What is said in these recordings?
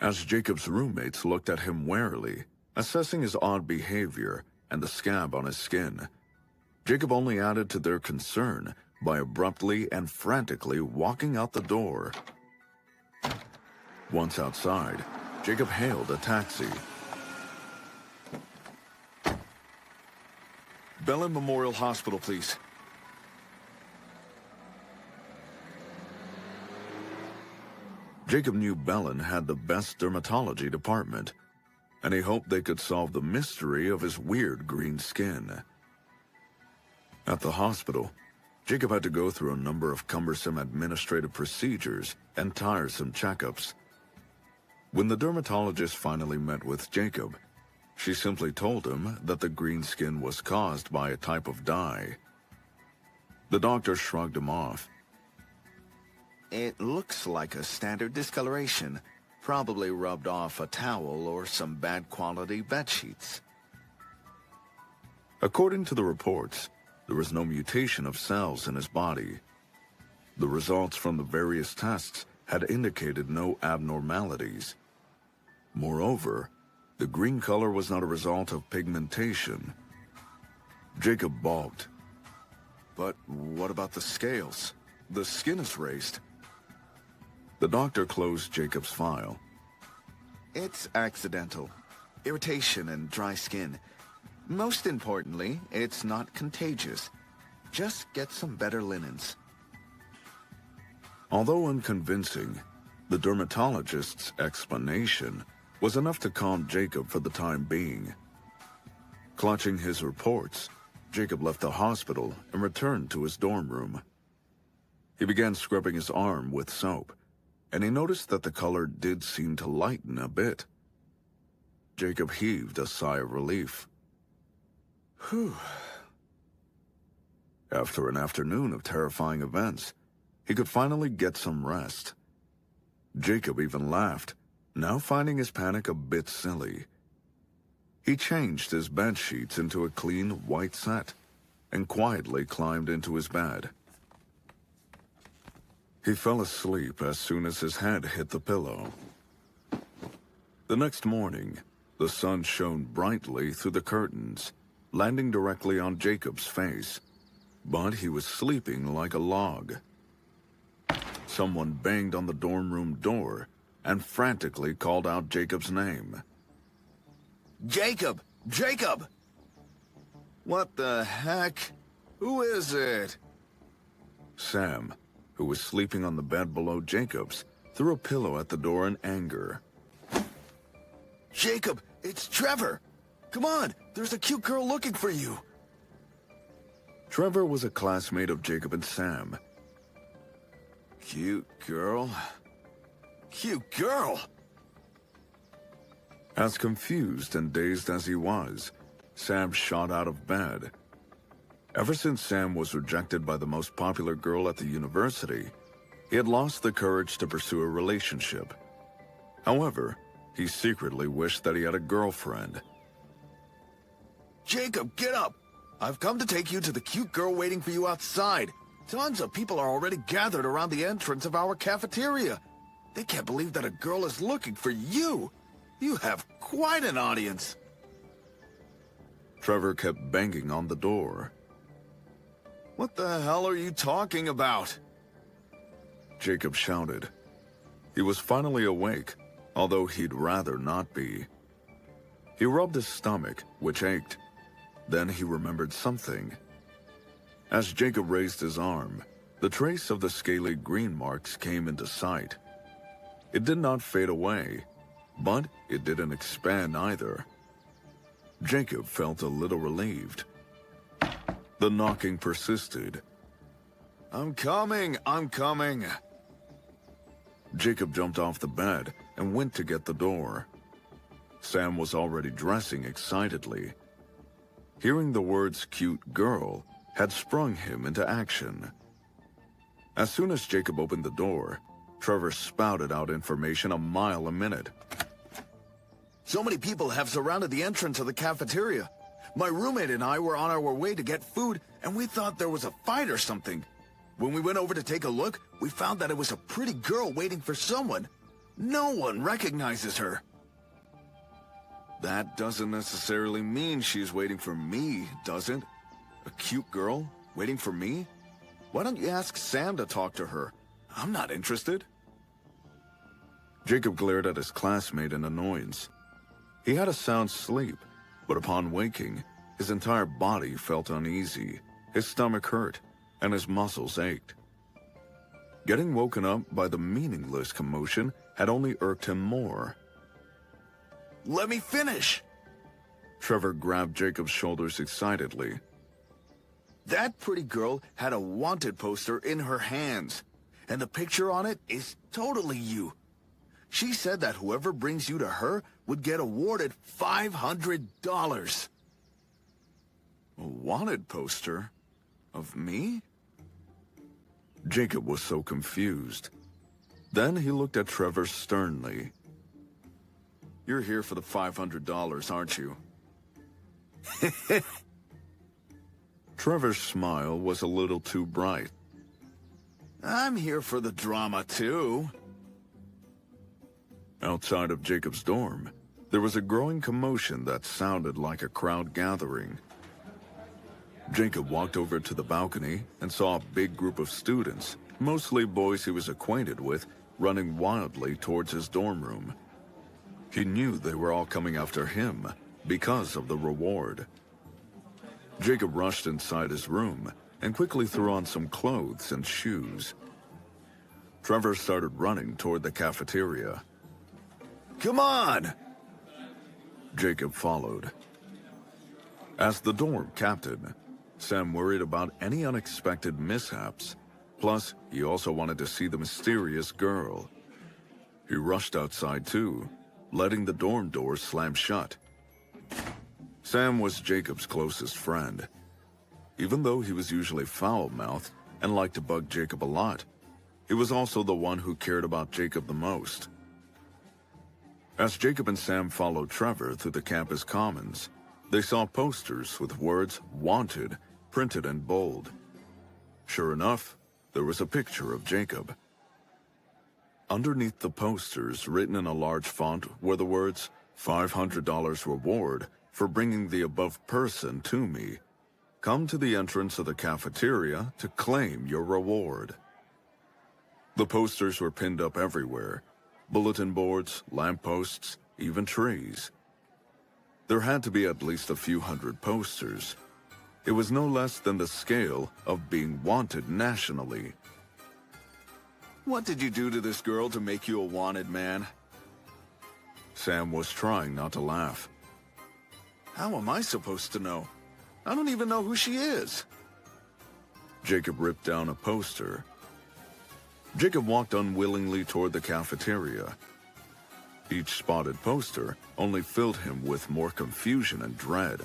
As Jacob's roommates looked at him warily, assessing his odd behavior and the scab on his skin, Jacob only added to their concern by abruptly and frantically walking out the door. Once outside, Jacob hailed a taxi. Bellin Memorial Hospital, please. Jacob knew Bellin had the best dermatology department, and he hoped they could solve the mystery of his weird green skin. At the hospital, Jacob had to go through a number of cumbersome administrative procedures and tiresome checkups. When the dermatologist finally met with Jacob, she simply told him that the green skin was caused by a type of dye. The doctor shrugged him off. It looks like a standard discoloration, probably rubbed off a towel or some bad quality bedsheets. According to the reports, there was no mutation of cells in his body. The results from the various tests had indicated no abnormalities. Moreover, the green color was not a result of pigmentation. Jacob balked. But what about the scales? The skin is raised. The doctor closed Jacob's file. It's accidental. Irritation and dry skin. Most importantly, it's not contagious. Just get some better linens. Although unconvincing, the dermatologist's explanation was enough to calm Jacob for the time being. Clutching his reports, Jacob left the hospital and returned to his dorm room. He began scrubbing his arm with soap, and he noticed that the color did seem to lighten a bit. Jacob heaved a sigh of relief. Whew. After an afternoon of terrifying events, he could finally get some rest. Jacob even laughed, now finding his panic a bit silly. He changed his bed sheets into a clean white set and quietly climbed into his bed. He fell asleep as soon as his head hit the pillow. The next morning, the sun shone brightly through the curtains, landing directly on Jacob's face, but he was sleeping like a log. Someone banged on the dorm room door and frantically called out Jacob's name. Jacob! Jacob! What the heck? Who is it? Sam, who was sleeping on the bed below Jacob's, threw a pillow at the door in anger. Jacob, it's Trevor! Come on, there's a cute girl looking for you. Trevor was a classmate of Jacob and Sam. Cute girl? Cute girl! As confused and dazed as he was, Sam shot out of bed. Ever since Sam was rejected by the most popular girl at the university, he had lost the courage to pursue a relationship. However, he secretly wished that he had a girlfriend. Jacob, get up! I've come to take you to the cute girl waiting for you outside. Tons of people are already gathered around the entrance of our cafeteria. They can't believe that a girl is looking for you. You have quite an audience. Trevor kept banging on the door. What the hell are you talking about? Jacob shouted. He was finally awake, although he'd rather not be. He rubbed his stomach, which ached. Then he remembered something. As Jacob raised his arm, the trace of the scaly green marks came into sight. It did not fade away, but it didn't expand either. Jacob felt a little relieved. The knocking persisted. I'm coming! I'm coming! Jacob jumped off the bed and went to get the door. Sam was already dressing excitedly. Hearing the words "cute girl" had sprung him into action. As soon as Jacob opened the door, Trevor spouted out information a mile a minute. So many people have surrounded the entrance of the cafeteria. My roommate and I were on our way to get food, and we thought there was a fight or something. When we went over to take a look, we found that it was a pretty girl waiting for someone. No one recognizes her. That doesn't necessarily mean she's waiting for me, does it? A cute girl waiting for me? Why don't you ask Sam to talk to her? I'm not interested. Jacob glared at his classmate in annoyance. He had a sound sleep, but upon waking, his entire body felt uneasy, his stomach hurt, and his muscles ached. Getting woken up by the meaningless commotion had only irked him more. Let me finish! Trevor grabbed Jacob's shoulders excitedly. That pretty girl had a wanted poster in her hands, and the picture on it is totally you. She said that whoever brings you to her would get awarded $500. A wanted poster? Of me? Jacob was so confused. Then he looked at Trevor sternly. You're here for the $500, aren't you? Trevor's smile was a little too bright. I'm here for the drama, too. Outside of Jacob's dorm, there was a growing commotion that sounded like a crowd gathering. Jacob walked over to the balcony and saw a big group of students, mostly boys he was acquainted with, running wildly towards his dorm room. He knew they were all coming after him because of the reward. Jacob rushed inside his room and quickly threw on some clothes and shoes. Trevor started running toward the cafeteria. Come on! Jacob followed. As the dorm captain, Sam worried about any unexpected mishaps. Plus, he also wanted to see the mysterious girl. He rushed outside too, letting the dorm door slam shut. Sam was Jacob's closest friend. Even though he was usually foul-mouthed and liked to bug Jacob a lot, he was also the one who cared about Jacob the most. As Jacob and Sam followed Trevor through the campus commons, they saw posters with words "Wanted" printed in bold. Sure enough, there was a picture of Jacob. Underneath the posters, written in a large font, were the words, $500 reward for bringing the above person to me. Come to the entrance of the cafeteria to claim your reward. The posters were pinned up everywhere. Bulletin boards, lampposts, even trees. There had to be at least a few hundred posters. It was no less than the scale of being wanted nationally. What did you do to this girl to make you a wanted man? Sam was trying not to laugh. How am I supposed to know? I don't even know who she is. Jacob ripped down a poster. Jacob walked unwillingly toward the cafeteria. Each spotted poster only filled him with more confusion and dread.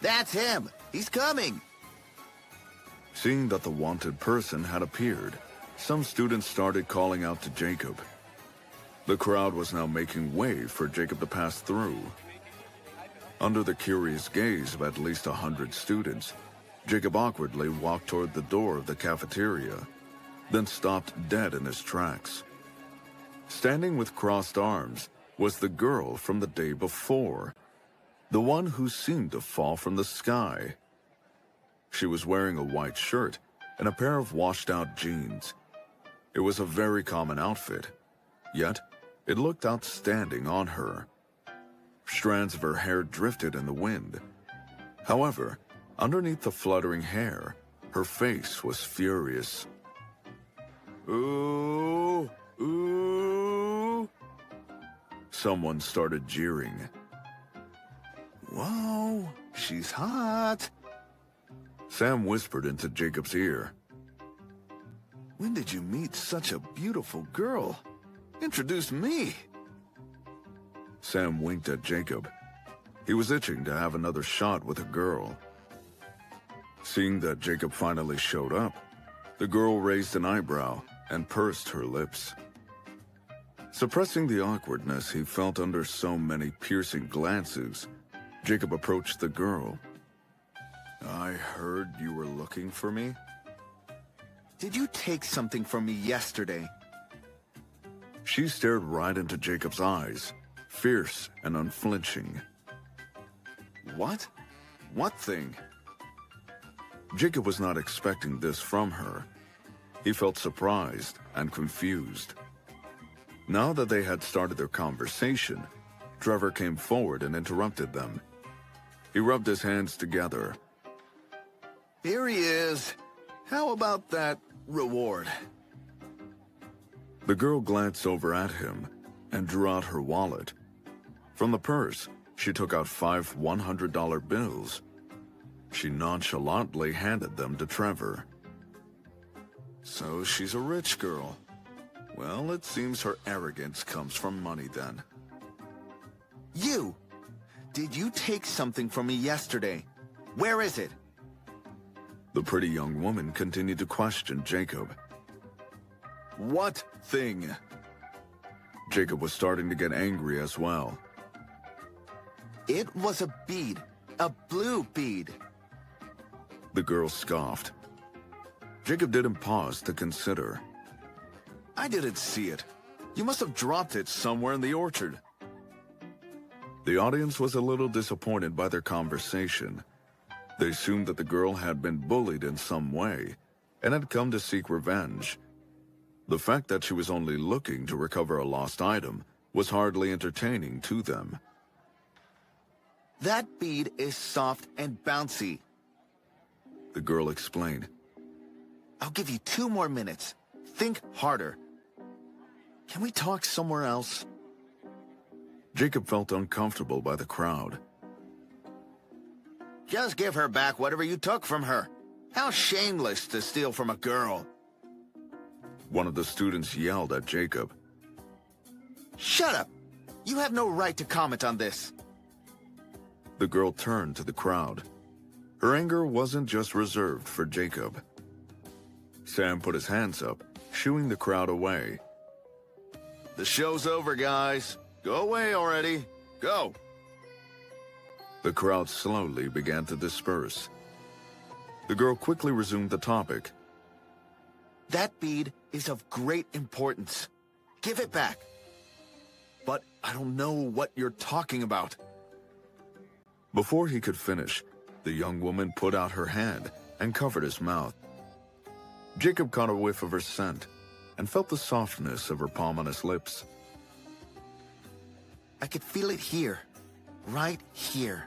That's him! He's coming! Seeing that the wanted person had appeared, some students started calling out to Jacob. The crowd was now making way for Jacob to pass through. Under the curious gaze of at least 100 students, Jacob awkwardly walked toward the door of the cafeteria, then stopped dead in his tracks. Standing with crossed arms was the girl from the day before, the one who seemed to fall from the sky. She was wearing a white shirt and a pair of washed-out jeans. It was a very common outfit, yet it looked outstanding on her. Strands of her hair drifted in the wind. However, underneath the fluttering hair, her face was furious. Ooh, ooh. Someone started jeering. Whoa, she's hot. Sam whispered into Jacob's ear. When did you meet such a beautiful girl? Introduce me. Sam winked at Jacob. He was itching to have another shot with a girl. Seeing that Jacob finally showed up, the girl raised an eyebrow and pursed her lips. Suppressing the awkwardness he felt under so many piercing glances, Jacob approached the girl. I heard you were looking for me? Did you take something from me yesterday? She stared right into Jacob's eyes, fierce and unflinching. What? What thing? Jacob was not expecting this from her. He felt surprised and confused. Now that they had started their conversation, Trevor came forward and interrupted them. He rubbed his hands together. Here he is. How about that reward? The girl glanced over at him and drew out her wallet. From the purse, she took out 5 $100 bills. She nonchalantly handed them to Trevor. So she's a rich girl. Well, it seems her arrogance comes from money then. You! Did you take something from me yesterday? Where is it? The pretty young woman continued to question Jacob. What thing? Jacob was starting to get angry as well. It was a bead. A blue bead. The girl scoffed. Jacob didn't pause to consider. I didn't see it. You must have dropped it somewhere in the orchard. The audience was a little disappointed by their conversation. They assumed that the girl had been bullied in some way and had come to seek revenge. The fact that she was only looking to recover a lost item was hardly entertaining to them. That bead is soft and bouncy. The girl explained. I'll give you 2 more minutes. Think harder. Can we talk somewhere else? Jacob felt uncomfortable by the crowd. Just give her back whatever you took from her. How shameless to steal from a girl. One of the students yelled at Jacob. Shut up! You have no right to comment on this. The girl turned to the crowd. Her anger wasn't just reserved for Jacob. Sam put his hands up, shooing the crowd away. The show's over, guys. Go away already. Go! The crowd slowly began to disperse. The girl quickly resumed the topic. That bead is of great importance. Give it back. But I don't know what you're talking about. Before he could finish, the young woman put out her hand and covered his mouth. Jacob caught a whiff of her scent and felt the softness of her palm on his lips. I could feel it here. Right here.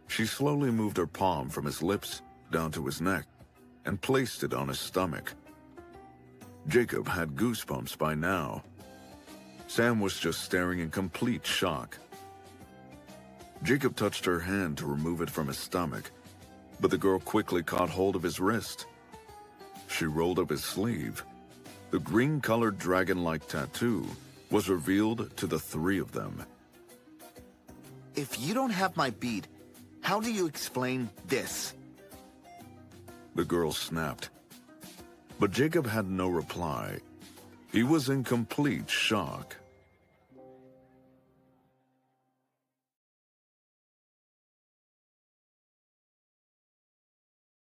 She slowly moved her palm from his lips down to his neck and placed it on his stomach. Jacob had goosebumps by now. Sam was just staring in complete shock. Jacob touched her hand to remove it from his stomach, but the girl quickly caught hold of his wrist. She rolled up his sleeve. The green-colored dragon-like tattoo was revealed to the 3 of them. If you don't have my bead, how do you explain this? The girl snapped. But Jacob had no reply. He was in complete shock.